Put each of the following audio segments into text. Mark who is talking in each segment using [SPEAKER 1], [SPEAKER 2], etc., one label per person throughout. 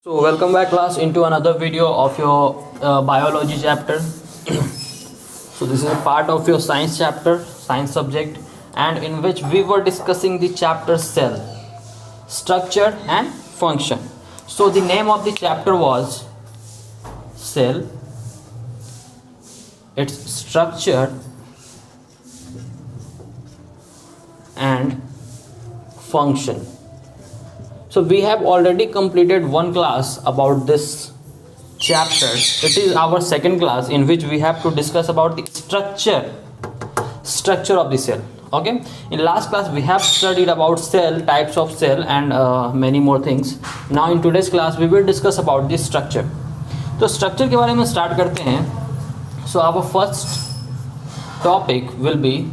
[SPEAKER 1] So welcome back class into another video of your biology chapter. So this is a part of your science chapter, science subject, and in which we were discussing the chapter cell, structure and function. So the name of the chapter was cell, its structure and function. So we have already completed one class about this chapter. It is our second class in which we have to discuss about the structure of the cell. Okay, in last class we have studied about cell, types of cell, and many more things. Now in today's class we will discuss about the structure. तो structure के बारे में start करते हैं. So our first topic will be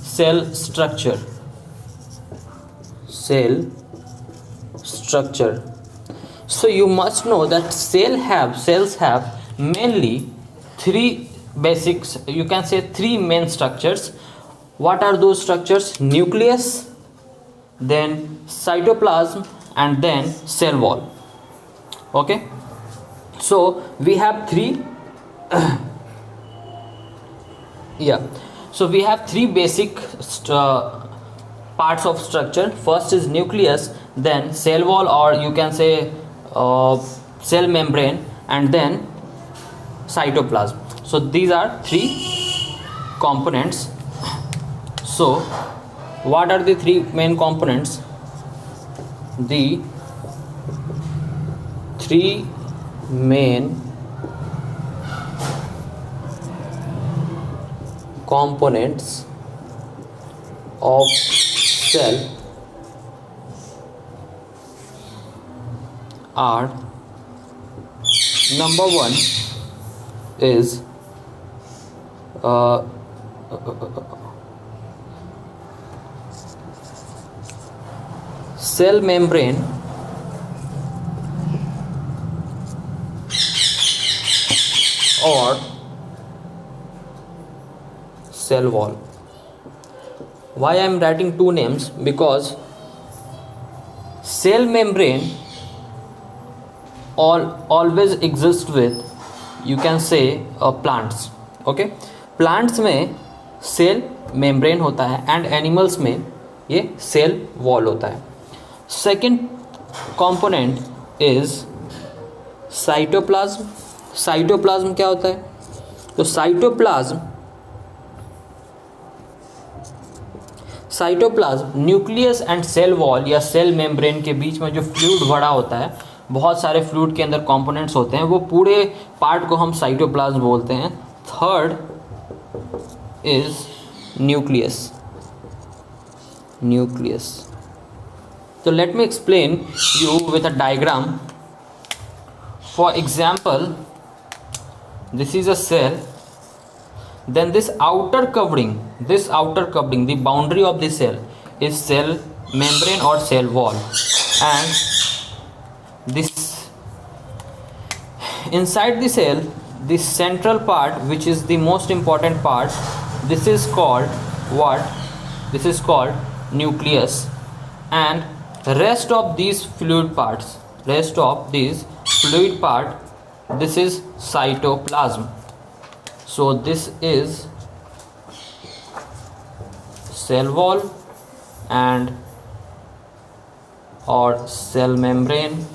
[SPEAKER 1] cell structure. Cell structure. So you must know that cells have mainly three basics, you can say three main structures. What are those structures? Nucleus, then cytoplasm, and then cell wall. Okay, so we have three so we have three basic parts of structure. First is nucleus, then cell wall, or you can say cell membrane, and then cytoplasm. So these are three components. So what are the three main components? The three main components of cell are: number one is cell membrane or cell wall. Why I am writing two names? Because cell membrane always exists with, you can say, plants. Okay, plants में cell membrane होता है and animals में ये cell wall होता है. Second component is cytoplasm. Cytoplasm क्या होता है? तो cytoplasm nucleus and cell wall या सेल मेम्ब्रेन के बीच में जो फ्लूइड भरा होता है, बहुत सारे फ्लूइड के अंदर कंपोनेंट्स होते हैं, वो पूरे पार्ट को हम साइटोप्लाज्म बोलते हैं. Third is nucleus. तो let me explain you with a diagram. For example, this is a cell. Then this outer covering, the boundary of the cell is cell membrane or cell wall, and this inside the cell, the central part, which is the most important part, this is called what? This is called nucleus, and rest of these fluid part, this is cytoplasm. So this is cell wall and or cell membrane.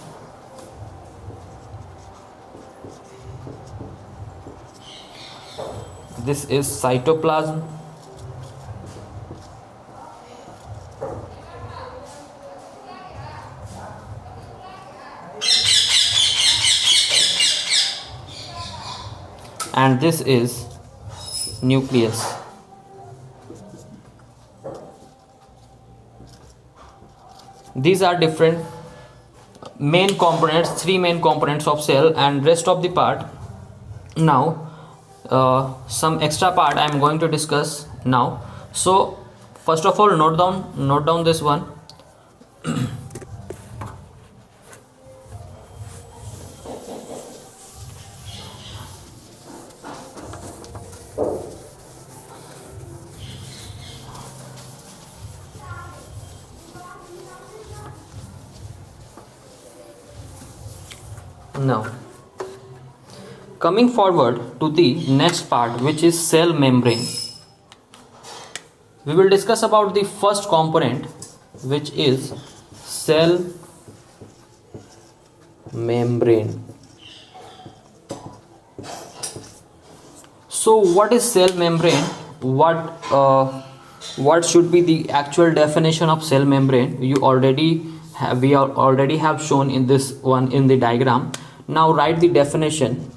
[SPEAKER 1] This is cytoplasm. And this is nucleus. These are different main components, three main components of cell, and rest of the part. Now some extra part I am going to discuss now. So first of all, note down this one. Now, coming forward to the next part, which is cell membrane. We will discuss about the first component, which is cell membrane. So what is cell membrane? What should be the actual definition of cell membrane? We already have shown in this one in the diagram. Now write the definition.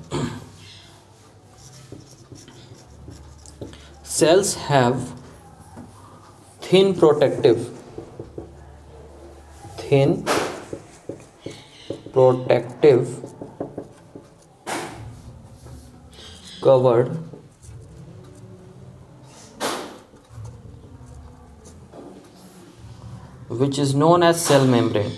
[SPEAKER 1] Cells have thin protective covered which is known as cell membrane.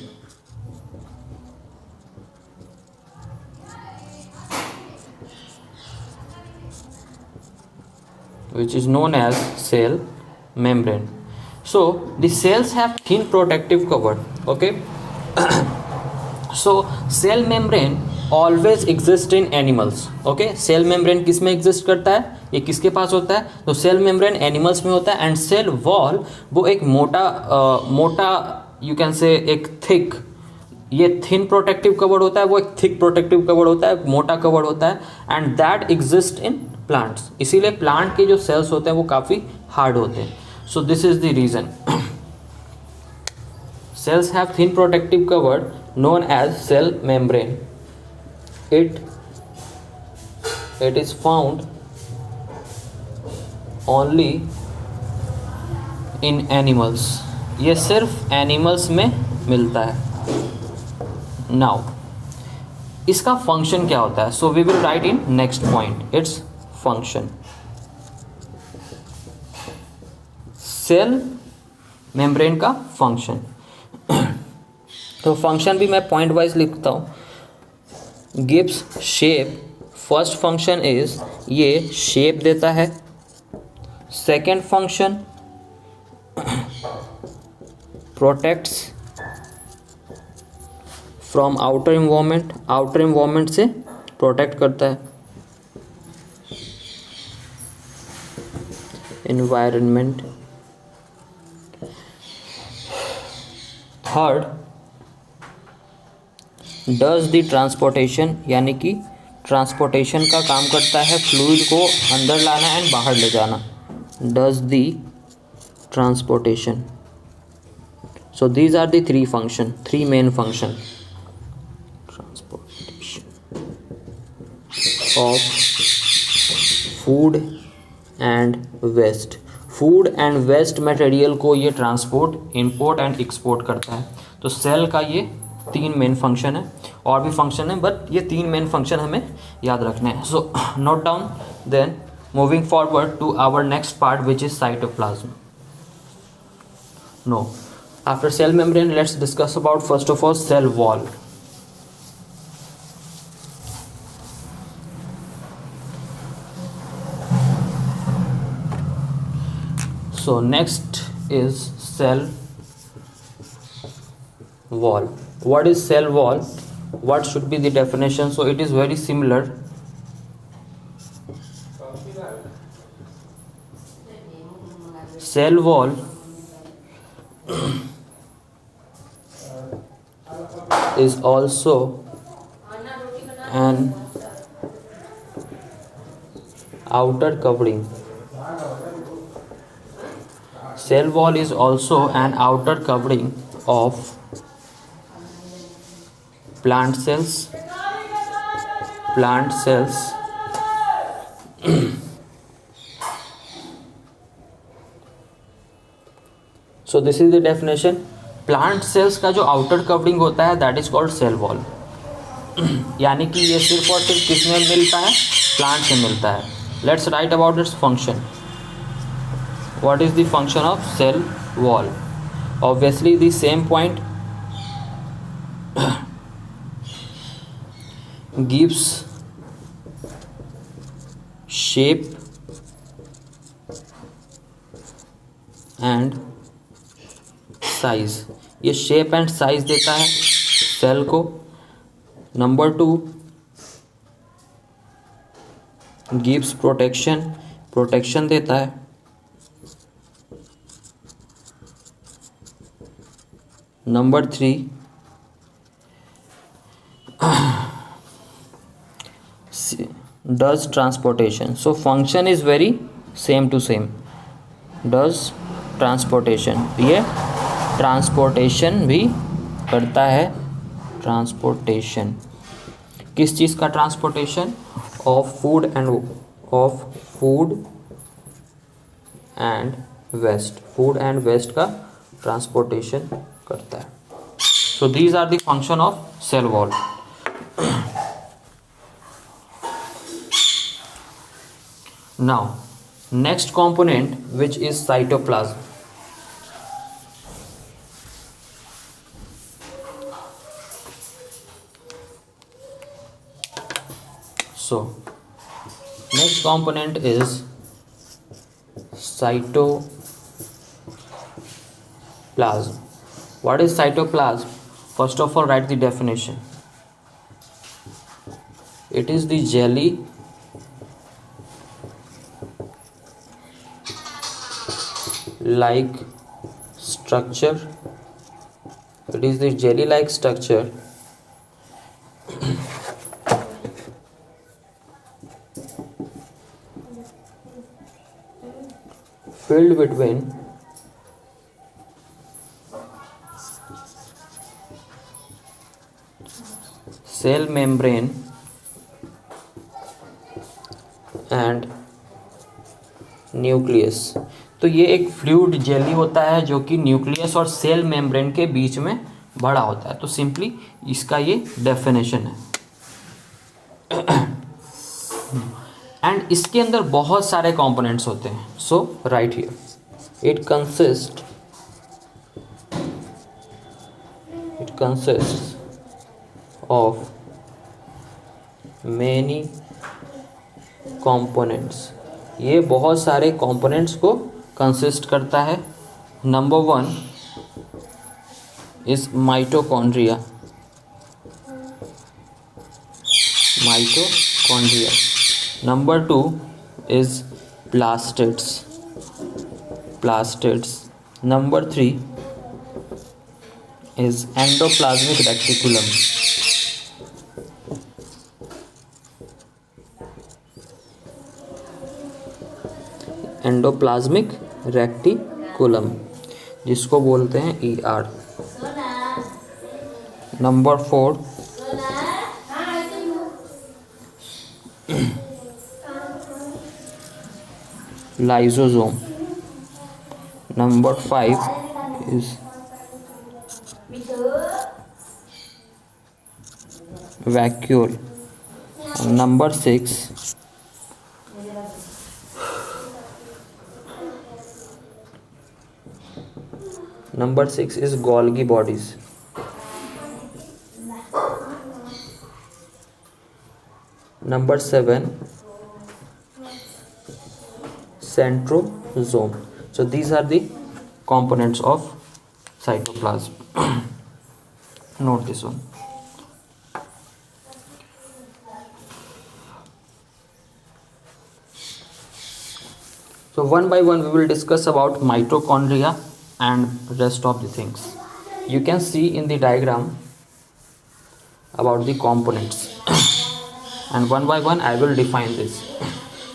[SPEAKER 1] Which is known as cell membrane. So the cells have thin protective cover. Okay. So cell membrane always exist in animals. Okay, cell membrane किस में exist करता है, ये किसके पास होता है, तो cell membrane animals में होता है. एंड सेल वॉल वो एक मोटा यू कैन से एक थिक, ये थिन प्रोटेक्टिव कवर होता है, वो एक थिक प्रोटेक्टिव कवर होता है, मोटा कवर होता है. And that exist in plants. इसीलिए प्लांट के जो सेल्स होते हैं वो काफ़ी हार्ड होते हैं. So this is the reason. cells have thin protective cover known as cell membrane. It is found only in animals. ये सिर्फ एनिमल्स में मिलता है. नाउ इसका फंक्शन क्या होता है, so we will write in next point its function. Cell membrane का फंक्शन. तो फंक्शन भी मैं पॉइंट वाइज लिखता हूँ. Gives shape. First function is ये शेप देता है. Second function protects from outer environment. Outer environment से प्रोटेक्ट करता है. Environment. Third does the transportation, यानी कि ट्रांसपोर्टेशन का काम करता है, फ्लूइड को अंदर लाना एंड बाहर ले जाना. Does the transportation. So these are the three function, three main function. Transportation of food and waste. Food and waste material को ये ट्रांसपोर्ट, इंपोर्ट एंड एक्सपोर्ट करता है. तो सेल का ये तीन मेन फंक्शन है. और भी फंक्शन है बट ये तीन मेन फंक्शन हमें याद रखने हैं. So note down. Then moving forward to our next part which is cytoplasm. No, after cell membrane let's discuss about first of all cell wall. So next is cell wall. What is cell wall? What should be the definition? So it is very similar. Cell wall is also an outer covering. Cell wall is also an outer covering of plant cells. So this is the definition. Plant cells का जो outer covering होता है that is called cell wall. यानी कि ये सिर्फ और सिर्फ किस में मिलता है, प्लांट से मिलता है. Let's write about its function. What is the function of cell wall? Obviously the same point. Gives shape and size. ये shape and size देता है सेल को. Number 2 gives protection देता है. Number 3 does transportation. So function is very same to same. Does transportation, ये transportation भी करता है. ट्रांसपोर्टेशन किस चीज़ का transportation? Of food and waste. Food and waste का ट्रांसपोर्टेशन करता है. So these are the function of cell wall. Now next component, which is cytoplasm. So next component is cytoplasm. What is cytoplasm? First of all, write the definition. It is the jelly like structure. It is the jelly like structure filled between cell membrane and nucleus. तो ये एक fluid jelly होता है जो कि nucleus और cell membrane के बीच में बड़ा होता है. तो सिंपली इसका ये डेफिनेशन है. एंड इसके अंदर बहुत सारे कंपोनेंट्स होते हैं. So right here it consist of many components. ये बहुत सारे कंपोनेंट्स को कंसिस्ट करता है. Number 1 is mitochondria. Number 2 is plastids. Number 3 is endoplasmic reticulum. Endoplasmic reticulum जिसको बोलते हैं ER. Number 4 lysosome. Number 5 is vacuole. Number 6 is Golgi bodies. Number 7 centrosome. So these are the components of cytoplasm. Note this one. So one by one we will discuss about mitochondria and rest of the things. You can see in the diagram about the components and one by one I will define this.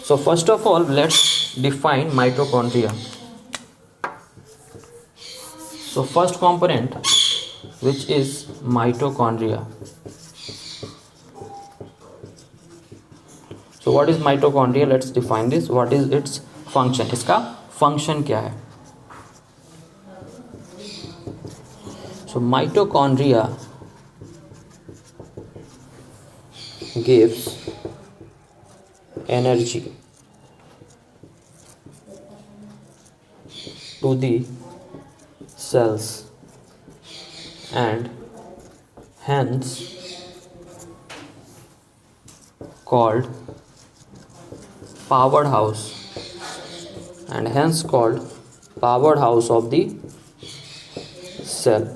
[SPEAKER 1] So first of all, let's define mitochondria. So first component, which is mitochondria. So what is mitochondria? Let's define this. What is its function? इसका function क्या है? So mitochondria gives energy to the cells and hence called powerhouse of the cell.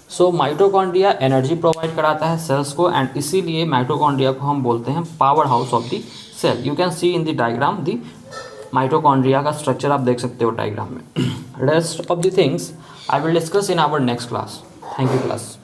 [SPEAKER 1] So so mitochondria energy provide कराता है sales को, and इसीलिए mitochondria को हम बोलते हैं power house of the cell. You can see in the diagram the mitochondria का structure आप देख सकते हो डायग्राम में. Rest of the things I will discuss in our next class. Thank you class.